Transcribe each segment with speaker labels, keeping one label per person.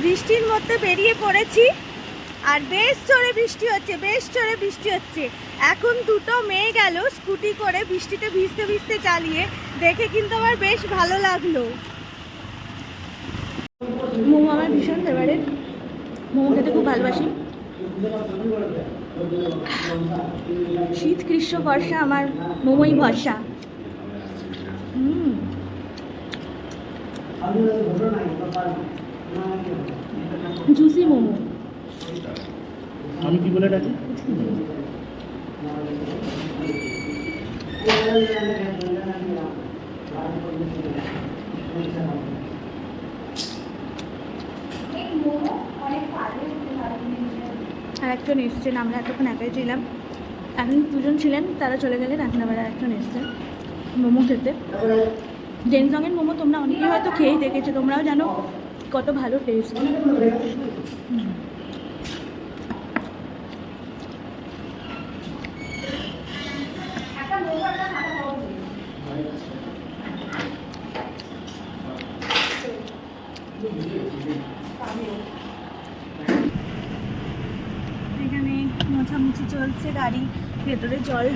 Speaker 1: বৃষ্টির মধ্যে বেরিয়ে পড়েছি আর বেশ জোরে বৃষ্টি হচ্ছে, বেশ জোরে বৃষ্টি হচ্ছে। এখন দুটো মেয়ে গেল স্কুটি করে বৃষ্টিতে ভিজতে ভিজতে চালিয়ে, দেখে কিন্তু আমার বেশ ভালো লাগলো। মোমো আমার ভীষণ ফেভারিট, মোমো খেতে খুব ভালোবাসি। শীত গ্রীষ্ম বর্ষা আমার মোমোই ভরসা। জুসি মোমো।
Speaker 2: আমি কি বলে ডাকি?
Speaker 1: আর একজন এসছেন, আমরা এতক্ষণ একাই ছিলাম, এখন দুজন ছিলেন, তারা চলে গেলেন। এখন আবার একজন এসছেন মোমো খেতে। জেনসংয়ের মোমো তোমরা অনেকেই হয়তো খেয়েই দেখেছো, তোমরাও জানো কত ভালো টেস্ট। এখানে মোছামুছি চলছে, গাড়ি ভেতরে জল,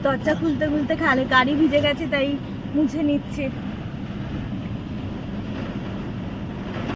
Speaker 1: দরজা খুলতে খুলতে গাড়ি ভিজে গেছে, তাই মুছে নিচ্ছে।